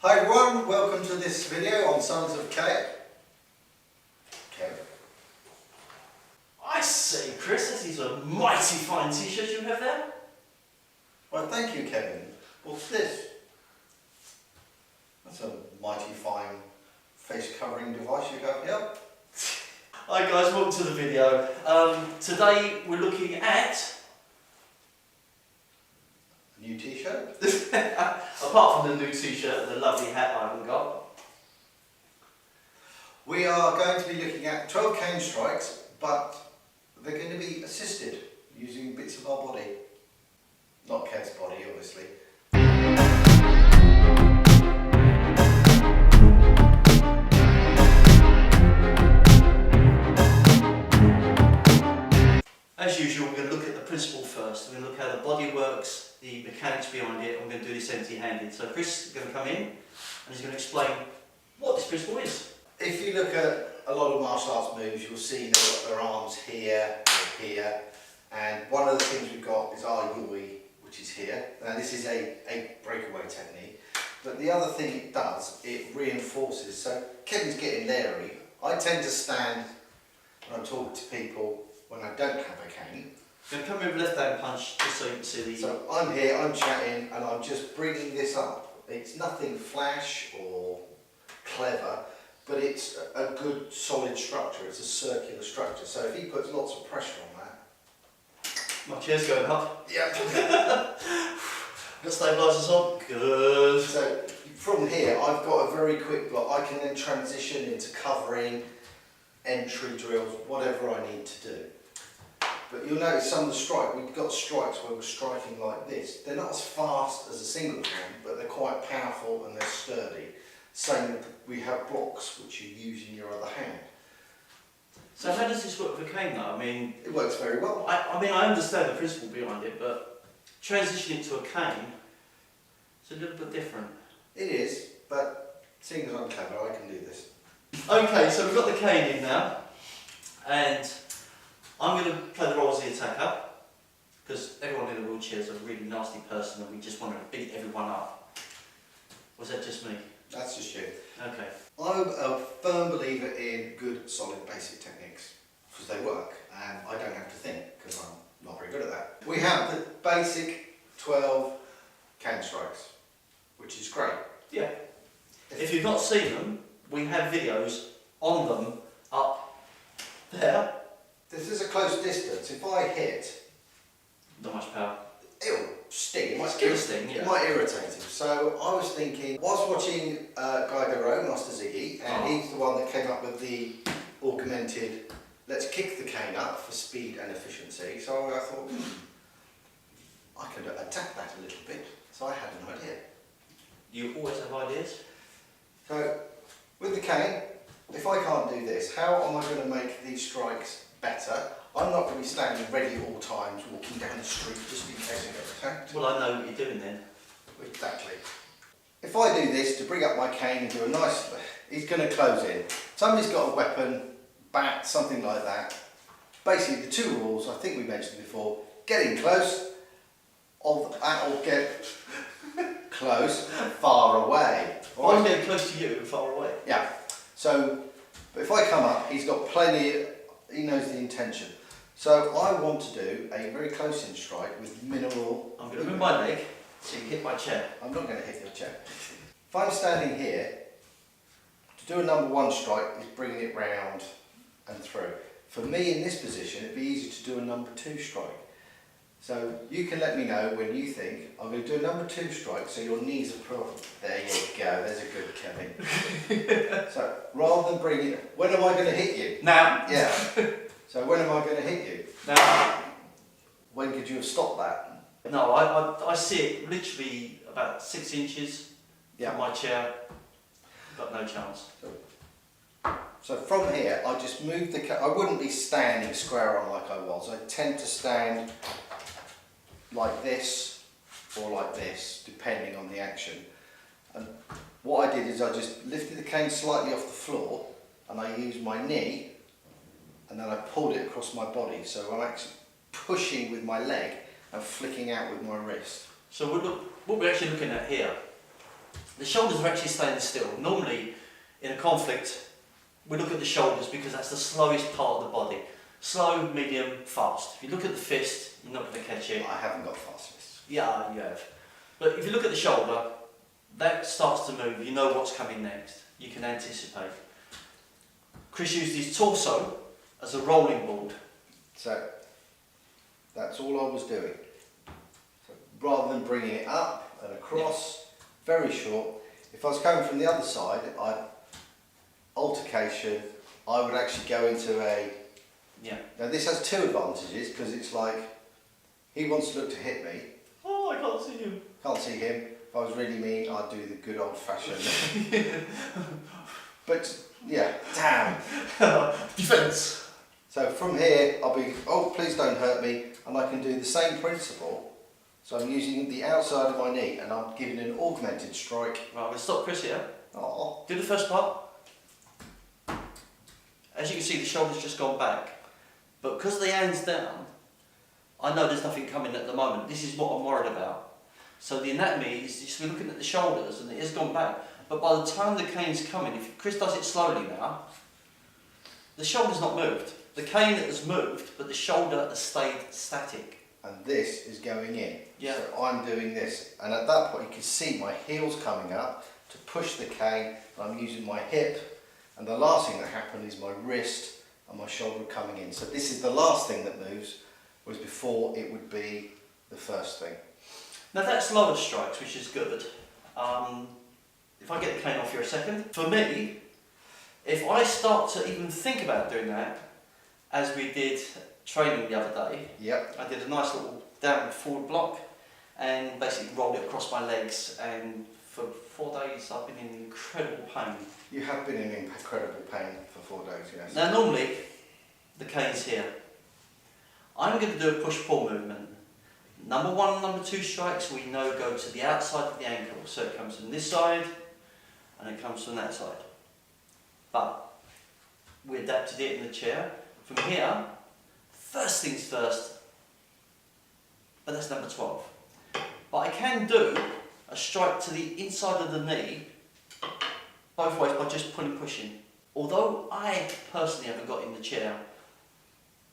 Hi everyone, welcome to this video on Sons of Cane. I say, Chris, that is a mighty fine t-shirt you have there. Well, thank you, Kevin. What's this? That's a mighty fine face covering device you have here. Hi guys, welcome to the video. Today we're looking at... A new t-shirt. Apart from the new t-shirt and the lovely hat I haven't got. We are going to be looking at 12 cane strikes, but they're going to be assisted using bits of our body. Not Kev's body, obviously. As usual, we're going to look at the principle first. We're going to look how the body works, the mechanics behind it, and we're going to do this empty-handed. So Chris is going to come in and he's going to explain what this principle is. If you look at a lot of martial arts moves, you'll see they've got their arms here or here, and one of the things we've got is our Shuey, which is here. Now this is a breakaway technique, but the other thing it does, it reinforces. So Kevin's getting leery. I tend to stand when I'm talking to people when I don't have a cane. I'm going to come in with left hand punch just so you can see the... So I'm here, I'm chatting, and I'm just bringing this up. It's nothing flash or clever, but it's a good solid structure. It's a circular structure. So if he puts lots of pressure on that. My chair's going up. Yep. Got stabilisers on. Good. So from here, I've got a very quick block. I can then transition into covering, entry drills, whatever I need to do. But you'll notice some of the strike, we've got strikes where we're striking like this. They're not as fast as a single hand, but they're quite powerful and they're sturdy. Same, we have blocks which you use in your other hand. So how does this work for cane though? I mean... It works very well. I understand the principle behind it, but transitioning it to a cane, it's a little bit different. It is, but seeing as I'm clever, I can do this. Okay, so we've got the cane in now, and I'm going to play the role as the attacker, because everyone in a wheelchair is a really nasty person and we just want to beat everyone up. Was that just me? That's just you. Okay. I'm a firm believer in good, solid, basic techniques, because they work, and I don't have to think, because I'm not very good at that. We have the basic 12 cane strikes, which is great. Yeah. If you've not seen them, we have videos on them up there. This is a close distance. If I hit, Not much power. it'll sting. It might, Sting, yeah. it might irritate him. So I was thinking, whilst watching Guy Garreau, Master Ziggy, and he's the one that came up with the augmented, let's kick the cane up for speed and efficiency. So I thought, I could attack that a little bit. So I had an idea. You always have ideas. So with the cane, if I can't do this, how am I going to make these strikes better? I'm not going to be standing ready at all times, walking down the street just in case I get attacked. Well, I know what you're doing then. Exactly. If I do this to bring up my cane and do a nice, he's going to close in. Somebody's got a weapon, bat, something like that. Basically, the two rules I think we mentioned before: get in close, or get close, far away. Or I'm getting close to you and far away. Yeah. So, but if I come up, he's got plenty. He knows the intention. So I want to do a very close-in strike with minimal... I'm going to move my leg so you hit my chair. I'm not going to hit your chair. If I'm standing here, to do a number one strike is bringing it round and through. For me in this position, it'd be easy to do a number two strike. So you can let me know when you think, I'm going to do a number two strike so your knees are put. There you go, there's a good Kevin. So rather than bring it, when am I going to hit you? Now. Yeah. So when am I going to hit you? Now. When could you have stopped that? No, I see it literally about 6 inches from my chair. Got no chance. So from here, I just move the... I wouldn't be standing square on like I was. I tend to stand like this or like this, depending on the action. And what I did is I just lifted the cane slightly off the floor and I used my knee and then I pulled it across my body. So I'm actually pushing with my leg and flicking out with my wrist. So what we're actually looking at here the shoulders are actually staying still. Normally, in a conflict, we look at the shoulders because that's the slowest part of the body. Slow, medium, fast. If you look at the fist, you're not going to catch it. I haven't got fast fists. Yeah, you have. But if you look at the shoulder, that starts to move. You know what's coming next. You can anticipate. Chris used his torso as a rolling board. So that's all I was doing. So rather than bringing it up and across, very short. If I was coming from the other side, altercation, I would actually go into a... Yeah. Now this has two advantages, because it's like, he wants to look to hit me. Oh, I can't see you. Can't see him. If I was really mean, I'd do the good old fashioned. But yeah, damn. Defence. So from here, I'll be, oh, please don't hurt me. And I can do the same principle. So I'm using the outside of my knee and I'm giving an augmented strike. Right, we'll stop Chris here. Oh. Do the first part. As you can see, the shoulder's just gone back. But because the hand's down, I know there's nothing coming at the moment. This is what I'm worried about. So the anatomy is just we're looking at the shoulders and it has gone back. But by the time the cane's coming, if Chris does it slowly now, the shoulder's not moved. The cane has moved, but the shoulder has stayed static. And this is going in. Yeah. So I'm doing this. And at that point, you can see my heel's coming up to push the cane. And I'm using my hip. And the last thing that happened is my wrist and my shoulder coming in. So this is the last thing that moves, whereas before it would be the first thing. Now that's lower strikes, which is good. If I get the cane off here a second. For me, if I start to even think about doing that, as we did training the other day, Yep. I did a nice little downward forward block and basically rolled it across my legs, and for 4 days I've been in incredible pain. You have been in incredible pain for 4 days, yes. Now normally, the cane's here. I'm going to do a push-pull movement. Number 1 and number 2 strikes we know go to the outside of the ankle, so it comes from this side and it comes from that side. But we adapted it in the chair. From here, first things first, but that's number 12. But I can do a strike to the inside of the knee, both ways by just pushing. Although I personally haven't got in the chair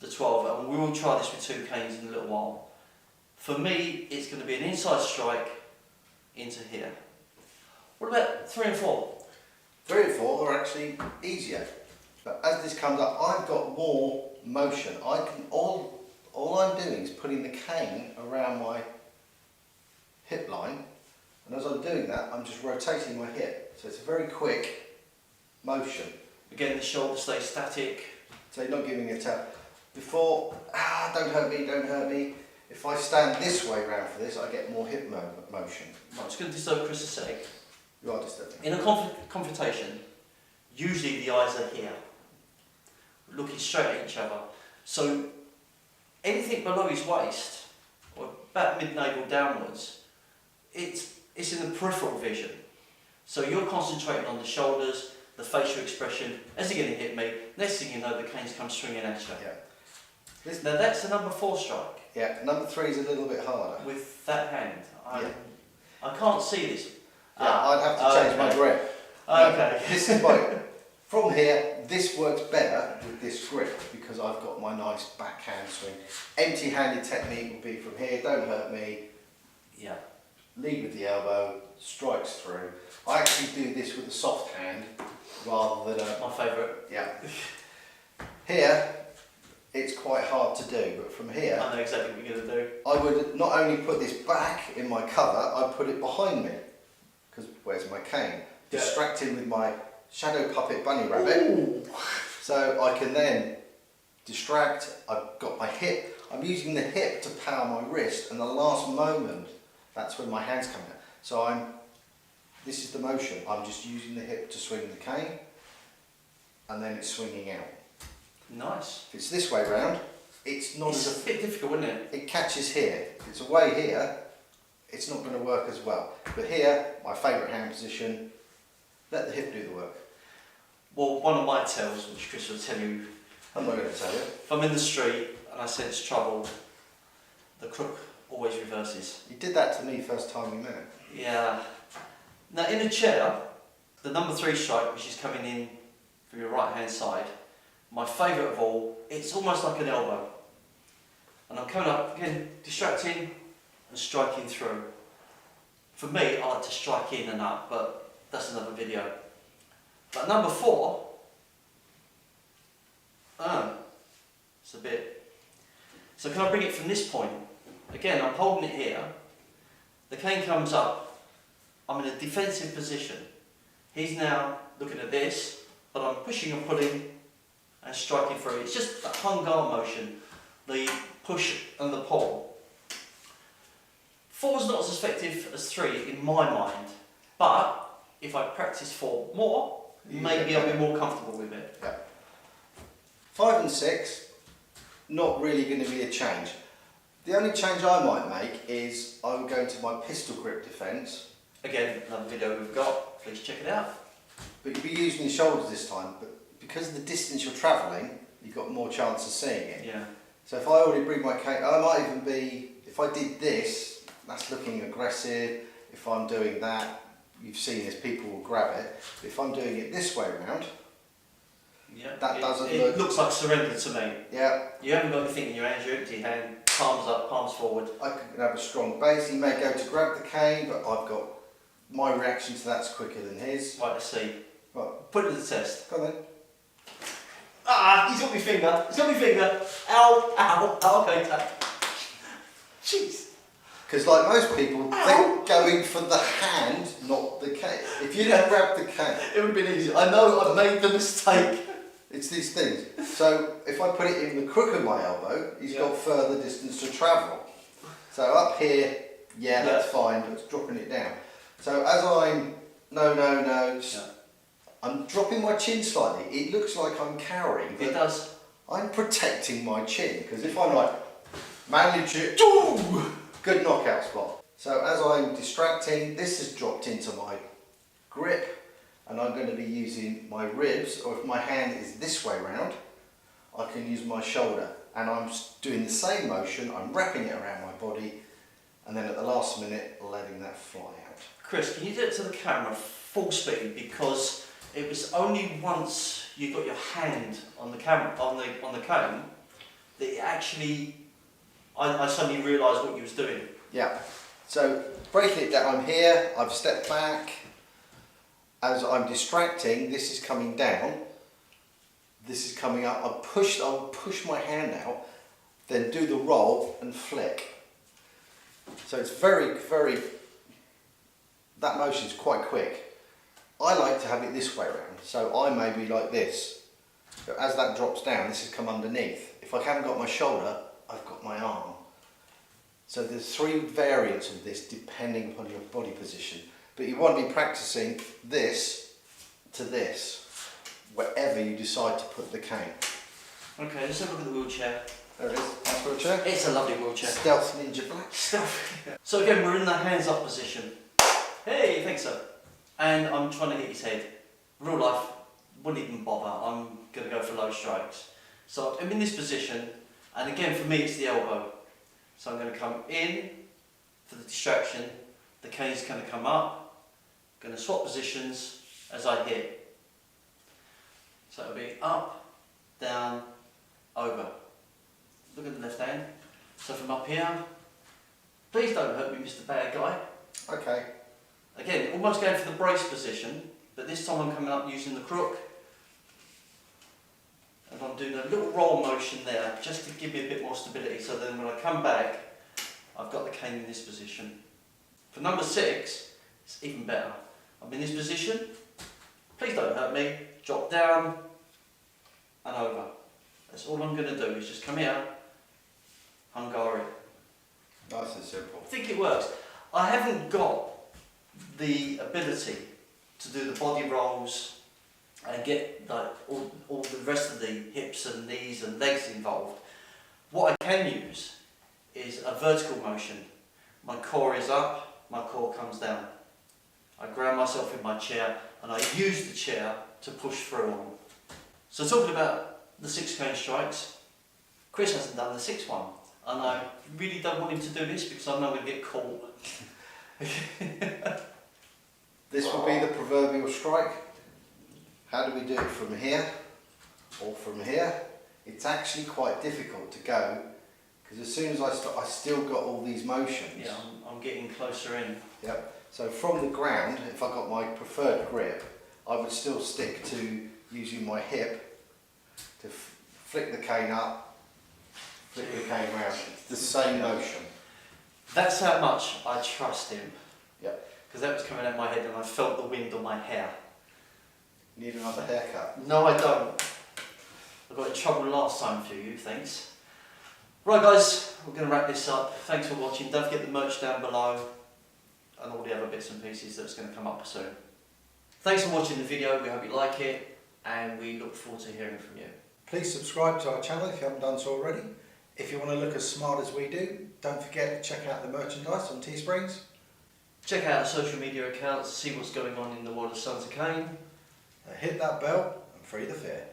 the 12, and we will try this with 2 canes in a little while. For me, it's going to be an inside strike into here. What about 3 and 4? 3 and 4 are actually easier. But as this comes up, I've got more motion. All I'm doing is putting the cane around my hip line, and as I'm doing that, I'm just rotating my hip. So it's a very quick motion. Again, the shoulder stays static. So you're not giving a tap. Before, don't hurt me, don't hurt me. If I stand this way round for this, I get more hip motion. I'm just going to disturb Chris a sec. You are disturbing. In a confrontation, usually the eyes are here, looking straight at each other. So anything below his waist, or about mid-navel downwards, it's in the peripheral vision. So you're concentrating on the shoulders, the facial expression. As you're going to hit me, next thing you know, the canes come swinging at you. Yeah. Now that's the number 4 strike. Yeah, number 3 is a little bit harder. With that hand, I can't see this. Yeah, I'd have to change my grip. Okay. This is my, from here, this works better with this grip because I've got my nice backhand swing. Empty-handed technique would be from here, don't hurt me. Yeah. Lead with the elbow, strikes through. I actually do this with a soft hand rather than a... My favourite. Yeah. Here, it's quite hard to do, but from here... I know exactly what you're going to do. I would not only put this back in my cover, I'd put it behind me. Because where's my cane? Yeah. Distract him with my shadow puppet bunny rabbit. Ooh. So I can then distract, I've got my hip, I'm using the hip to power my wrist, and the last moment, that's when my hands come out. So this is the motion, I'm just using the hip to swing the cane, and then it's swinging out. Nice. If it's this way round, it's not It's as a bit difficult, isn't it? it catches here. If it's away here, it's not going to work as well. But here, my favourite hand position, let the hip do the work. Well, one of my tells, which Chris will tell you, I'm not going to tell you. if I'm in the street and I sense trouble, the crook always reverses. You did that to me first time we met. Yeah. Now in a chair, the number 3 strike, which is coming in from your right hand side, my favourite of all, it's almost like an elbow. And I'm coming up, again, distracting and striking through. For me, I like to strike in and up, but that's another video. But number 4, it's a bit. So can I bring it from this point? Again, I'm holding it here. The cane comes up. I'm in a defensive position. He's now looking at this, but I'm pushing and pulling and striking through. It's just that hung guard motion, the push and the pull. 4 is not as effective as 3 in my mind, but if I practice 4 more, maybe I'll be more comfortable with it. Yeah. 5 and 6, not really going to be a change. The only change I might make is I would go into my pistol grip defence. Again, another video we've got, please check it out. But you'll be using your shoulders this time, but because of the distance you're travelling, you've got more chance of seeing it. Yeah. So if I already bring my cane, I might even be, if I did this, that's looking aggressive. If I'm doing that, you've seen this, people will grab it. But if I'm doing it this way around, Yeah. that doesn't it look... It looks like surrender to me. Yeah. You haven't got anything in your hands, you're empty hand, palms up, palms forward. I could have a strong base. He may go to grab the cane, but I've got, my reaction to that's quicker than his. Right, let's see. Right. Put it to the test. Go on then. Ah, he's got my finger. He's got my finger. Ow, ow, ow. Okay, tap. Jeez. Because like most people, they're going for the hand, not the cane. If you didn't grab the cane, It would have been easy. I know I made the mistake. it's these things. So if I put it in the crook of my elbow, he's got further distance to travel. So up here, that's fine, but it's dropping it down. So as I'm, I'm dropping my chin slightly. It looks like I'm cowering, but It does. I'm protecting my chin, because if I'm like, manly chin, good knockout spot. So as I'm distracting, this has dropped into my grip, and I'm going to be using my ribs, or if my hand is this way round, I can use my shoulder. And I'm doing the same motion, I'm wrapping it around my body, and then at the last minute, letting that fly out. Chris, can you do it to the camera full speed? Because it was only once you got your hand on the camera, on the cane, that it actually, I suddenly realised what you was doing. Yeah, so breaking it down, I'm here, I've stepped back. As I'm distracting, this is coming down, this is coming up. I'll push my hand out, then do the roll and flick. So it's very, that motion is quite quick. I like to have it this way around, so I may be like this. So as that drops down, this has come underneath. If I haven't got my shoulder, I've got my arm. So there's 3 variants of this depending upon your body position. But you want to be practicing this to this, wherever you decide to put the cane. Okay, let's have a look at the wheelchair. There it is, that's wheelchair. It's a lovely wheelchair. Stealth Ninja Black. So again, we're in the hands up position. Hey, thanks sir. And I'm trying to hit his head. Real life, wouldn't even bother. I'm going to go for low strikes. So I'm in this position, and again for me it's the elbow. So I'm going to come in for the distraction. The cane's going to come up. Going to swap positions as I hit. So it'll be up, down, over. Look at the left hand. So from up here, please don't hurt me, Mr. Bad Guy. Okay. Again, almost going for the brace position, but this time I'm coming up using the crook. And I'm doing a little roll motion there, just to give me a bit more stability, so then when I come back, I've got the cane in this position. For number 6, it's even better. I'm in this position, please don't hurt me, drop down, and over. That's all I'm going to do, is just come here, Hungary. Nice and simple. I think it works. I haven't got the ability to do the body rolls and get like all the rest of the hips and knees and legs involved. What I can use is a vertical motion. My core is up, my core comes down. I ground myself in my chair and I use the chair to push through on. So talking about the 6 cane strikes, Chris hasn't done the 6th one, and I really don't want him to do this because I know I'm going to get caught. This will be the proverbial strike. How do we do it from here or from here? It's actually quite difficult to go because as soon as I start, I still got all these motions. Yeah, I'm getting closer in. Yep. So from the ground, if I got my preferred grip, I would still stick to using my hip to flick the cane up, flick the cane round. It's the same motion. That's how much I trust him. Yep. Because that was coming out of my head and I felt the wind on my hair. Need another haircut? No, I don't. I got in trouble last time for you, thanks. Right guys, we're going to wrap this up. Thanks for watching. Don't forget the merch down below and all the other bits and pieces that's going to come up soon. Thanks for watching the video. We hope you like it and we look forward to hearing from you. Please subscribe to our channel if you haven't done so already. If you want to look as smart as we do, don't forget to check out the merchandise on Teesprings. Check out our social media accounts, see what's going on in the world of Sons of Cane. Hit that bell and free the fear.